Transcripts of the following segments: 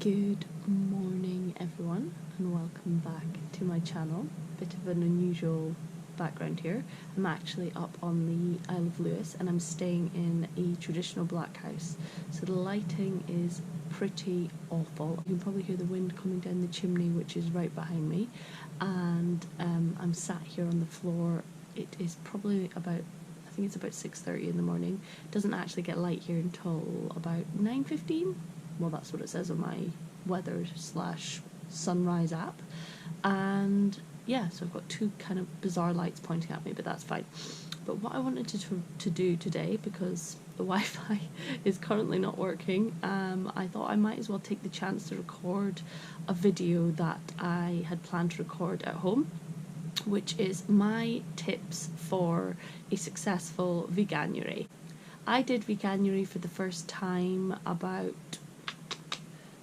Good morning everyone and welcome back to my channel. Bit of an unusual background here. I'm actually up on the Isle of Lewis and I'm staying in a traditional black house, so the lighting is pretty awful. You can probably hear the wind coming down the chimney, which is right behind me, and I'm sat here on the floor. It is probably about, I think it's about 6:30 in the morning. It doesn't actually get light here until about 9:15. Well, that's what it says on my weather/sunrise app. And yeah, so I've got two kind of bizarre lights pointing at me, but that's fine. But what I wanted to do today, because the Wi-Fi is currently not working, I thought I might as well take the chance to record a video that I had planned to record at home, which is my tips for a successful veganuary. I did veganuary for the first time about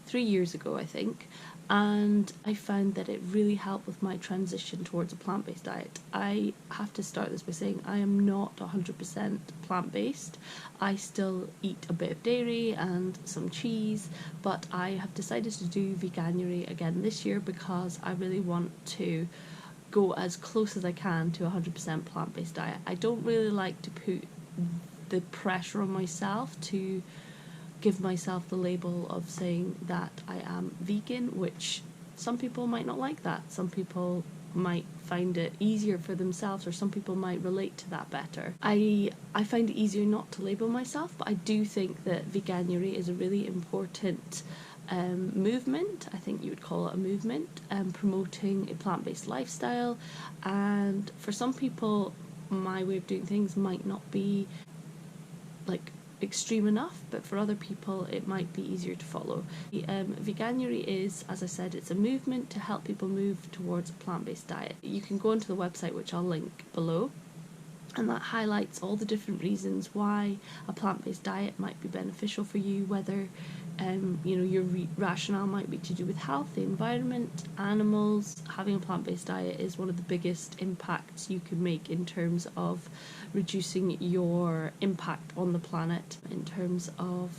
3 years ago, I think, and I found that it really helped with my transition towards a plant-based diet. I have to start this by saying I am not 100% plant-based. I still eat a bit of dairy and some cheese, but I have decided to do veganuary again this year because I really want to go as close as I can to a 100% plant-based diet. I don't really like to put the pressure on myself to give myself the label of saying that I am vegan, which some people might not like that. Some people might find it easier for themselves, or some people might relate to that better. I find it easier not to label myself, but I do think that veganuary is a really important movement. I think you would call it a movement, promoting a plant-based lifestyle. And for some people, my way of doing things might not be like extreme enough, but for other people it might be easier to follow. Veganuary is, as I said, it's a movement to help people move towards a plant-based diet. You can go onto the website, which I'll link below, and that highlights all the different reasons why a plant-based diet might be beneficial for you, whether your rationale might be to do with health, the environment, animals. Having a plant-based diet is one of the biggest impacts you can make in terms of reducing your impact on the planet, in terms of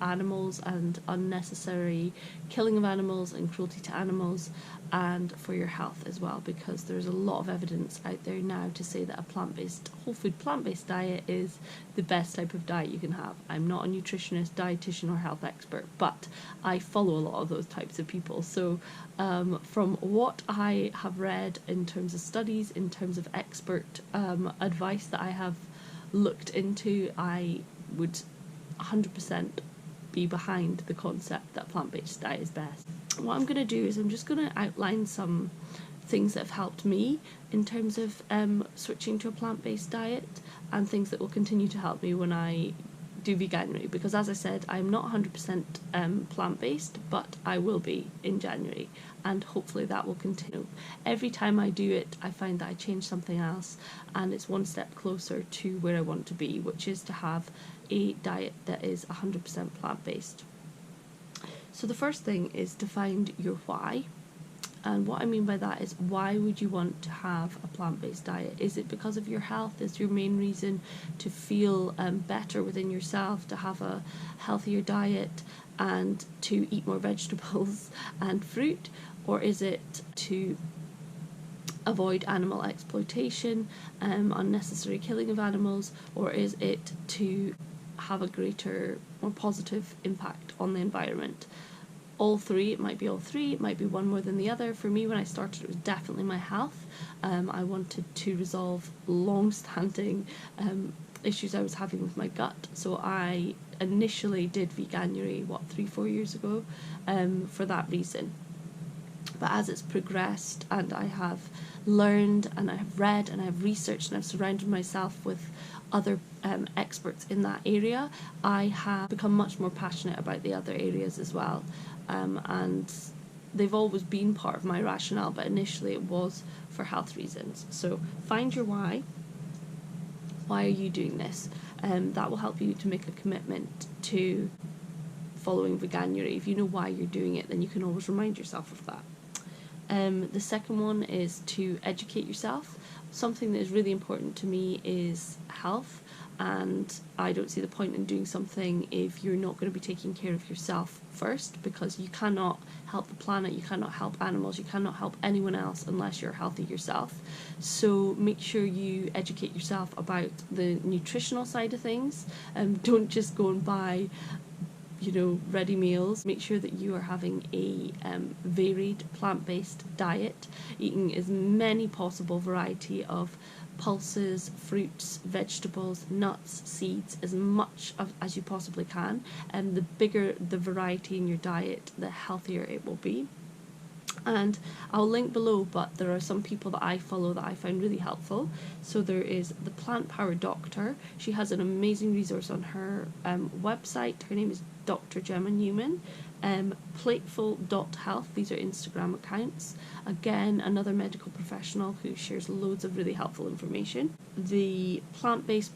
animals and unnecessary killing of animals and cruelty to animals, and for your health as well, because there's a lot of evidence out there now to say that a plant-based, whole food plant-based diet is the best type of diet you can have. I'm not a nutritionist, dietitian or health expert, but I follow a lot of those types of people. So from what I have read in terms of studies, in terms of expert advice that I have looked into, I would 100% be behind the concept that plant-based diet is best. What I'm going to do is I'm just going to outline some things that have helped me in terms of switching to a plant-based diet, and things that will continue to help me when I do veganuary, because as I said, I'm not 100% plant-based, but I will be in January, and hopefully that will continue. Every time I do it, I find that I change something else, and it's one step closer to where I want to be, which is to have a diet that is 100% plant-based. So the first thing is to find your why. And what I mean by that is, why would you want to have a plant-based diet? Is it because of your health? Is your main reason to feel better within yourself, to have a healthier diet and to eat more vegetables and fruit? Or is it to avoid animal exploitation, unnecessary killing of animals? Or is it to have a greater, more positive impact on the environment? All three. It might be all three, it might be one more than the other. For me, when I started, it was definitely my health. I wanted to resolve long-standing issues I was having with my gut, so I initially did veganuary 3-4 years ago for that reason. But as it's progressed and I have learned and I have read and I have researched and I've surrounded myself with other experts in that area, I have become much more passionate about the other areas as well. And they've always been part of my rationale, but initially it was for health reasons. So find your why. Why are you doing this? That will help you to make a commitment to following veganuary. If you know why you're doing it, then you can always remind yourself of that. The second one is to educate yourself. Something that is really important to me is health, and I don't see the point in doing something if you're not going to be taking care of yourself first, because you cannot help the planet, you cannot help animals, you cannot help anyone else unless you're healthy yourself. So make sure you educate yourself about the nutritional side of things, and don't just go and buy, you know, ready meals. Make sure that you are having a varied plant-based diet, eating as many possible variety of pulses, fruits, vegetables, nuts, seeds, as much as you possibly can. And the bigger the variety in your diet, the healthier it will be. And I'll link below, but there are some people that I follow that I find really helpful. So there is the Plant Power Doctor. She has an amazing resource on her website. Her name is Dr. Gemma Newman. Plateful.health, these are Instagram accounts. Again, another medical professional who shares loads of really helpful information. The Plant-Based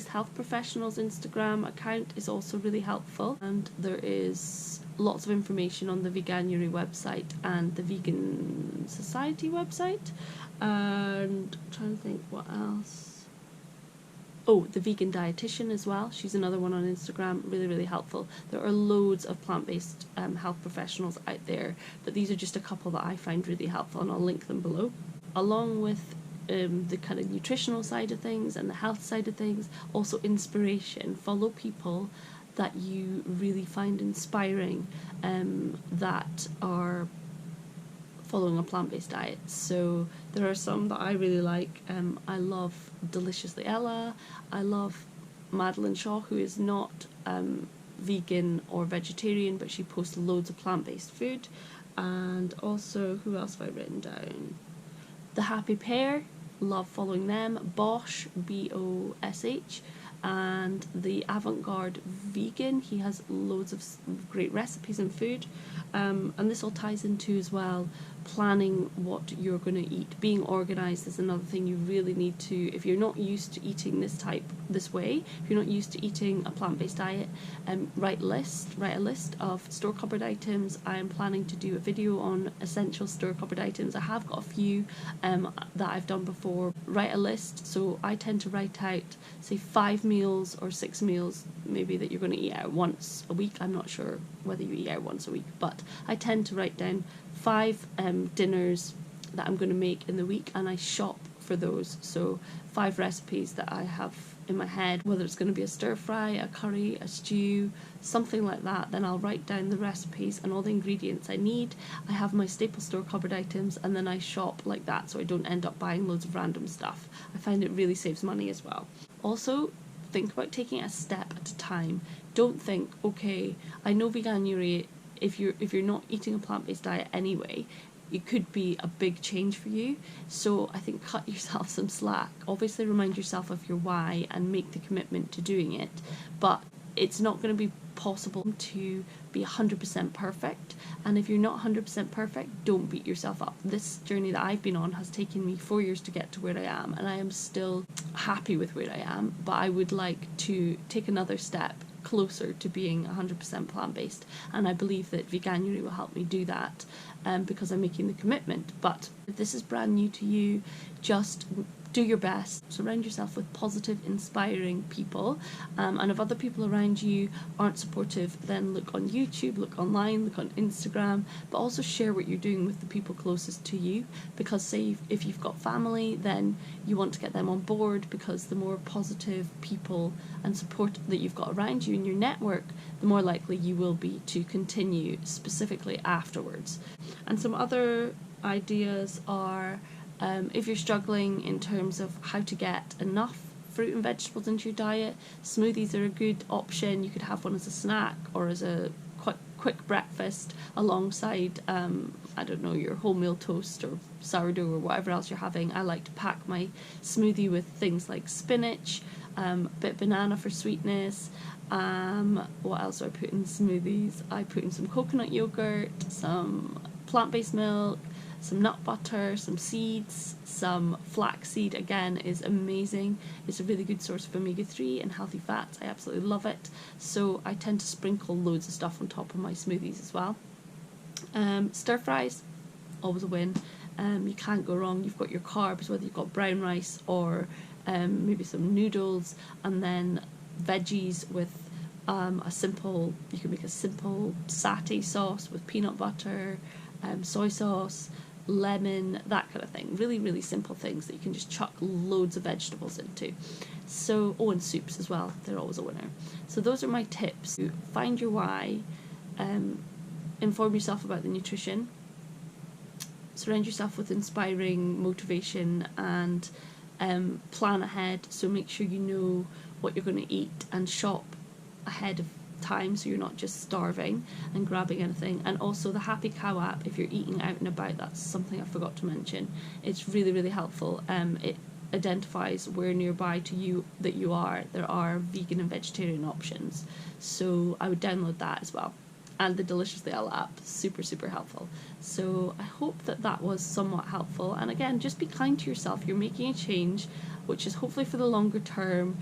Health Professionals Instagram account is also really helpful, and there is lots of information on the Veganuary website and the Vegan Society website. And I'm trying to think what else. Oh, the Vegan Dietician as well. She's another one on Instagram, really, really helpful. There are loads of plant-based health professionals out there, but these are just a couple that I find really helpful, and I'll link them below. Along with the kind of nutritional side of things and the health side of things, also inspiration. Follow people that you really find inspiring, that are following a plant-based diet. So there are some that I really like. I love Deliciously Ella. I love Madeleine Shaw, who is not vegan or vegetarian, but she posts loads of plant-based food. And also, who else have I written down? The Happy Pear, love following them. Bosch, B-O-S-H. And the Avant-Garde Vegan, he has loads of great recipes and food, and this all ties into as well planning what you're going to eat. Being organised is another thing you really need to, if you're not used to eating this way, if you're not used to eating a plant-based diet, write a list of store cupboard items. I am planning to do a video on essential store cupboard items. I have got a few that I've done before. Write a list. So I tend to write out, say, 5 meals or 6 meals maybe that you're going to eat out once a week. I'm not sure whether you eat out once a week, but I tend to write down 5 dinners that I'm going to make in the week, and I shop for those. So 5 recipes that I have in my head, whether it's going to be a stir fry, a curry, a stew, something like that. Then I'll write down the recipes and all the ingredients I need. I have my staple store cupboard items, and then I shop like that, so I don't end up buying loads of random stuff. I find it really saves money as well. Also, think about taking it a step at a time. Don't think, okay, I know Veganuary, if you're not eating a plant-based diet anyway, it could be a big change for you. So I think cut yourself some slack. Obviously remind yourself of your why and make the commitment to doing it, but it's not going to be possible to be 100% perfect. And if you're not 100% perfect, don't beat yourself up. This journey that I've been on has taken me 4 years to get to where I am, and I am still happy with where I am, but I would like to take another step closer to being 100% plant-based, and I believe that Veganuary will help me do that, because I'm making the commitment. But if this is brand new to you, just do your best. Surround yourself with positive, inspiring people, and if other people around you aren't supportive, then look on YouTube, look online, look on Instagram, but also share what you're doing with the people closest to you, because say if you've got family, then you want to get them on board, because the more positive people and support that you've got around you in your network, the more likely you will be to continue specifically afterwards. And some other ideas are, if you're struggling in terms of how to get enough fruit and vegetables into your diet, smoothies are a good option. You could have one as a snack or as a quick breakfast alongside, I don't know, your wholemeal toast or sourdough or whatever else you're having. I like to pack my smoothie with things like spinach, a bit of banana for sweetness. What else do I put in smoothies? I put in some coconut yogurt, some plant-based milk, some nut butter, some seeds, some flaxseed. Again, is amazing. It's a really good source of omega-3 and healthy fats. I absolutely love it. So I tend to sprinkle loads of stuff on top of my smoothies as well. Stir fries, always a win. You can't go wrong. You've got your carbs, whether you've got brown rice or maybe some noodles, and then veggies with you can make a simple satay sauce with peanut butter, soy sauce, lemon, that kind of thing. Really, really simple things that you can just chuck loads of vegetables into. So, and soups as well, they're always a winner. So those are my tips. Find your why, inform yourself about the nutrition, surround yourself with inspiring motivation, and plan ahead. So make sure you know what you're going to eat and shop ahead of time, so you're not just starving and grabbing anything. And also the Happy Cow app, if you're eating out and about, that's something I forgot to mention. It's really, really helpful. It identifies where nearby to you that you are there are vegan and vegetarian options, so I would download that as well. And the Deliciously Ill app, super, super helpful. So I hope that that was somewhat helpful. And again, just be kind to yourself. You're making a change, which is hopefully for the longer term.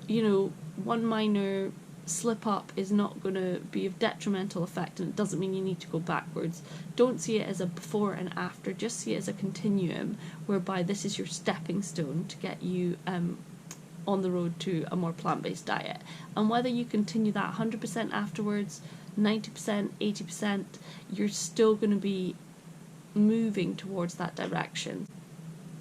You know, one minor slip up is not going to be of detrimental effect, and it doesn't mean you need to go backwards. Don't see it as a before and after, just see it as a continuum, whereby this is your stepping stone to get you on the road to a more plant-based diet. And whether you continue that 100% afterwards, 90%, 80%, you're still going to be moving towards that direction.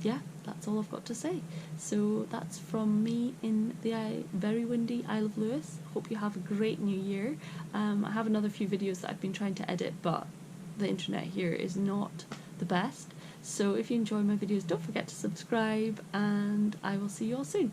Yeah, that's all I've got to say. So that's from me in the very windy Isle of Lewis. Hope you have a great new year. I have another few videos that I've been trying to edit, but the internet here is not the best. So if you enjoy my videos, don't forget to subscribe, and I will see you all soon.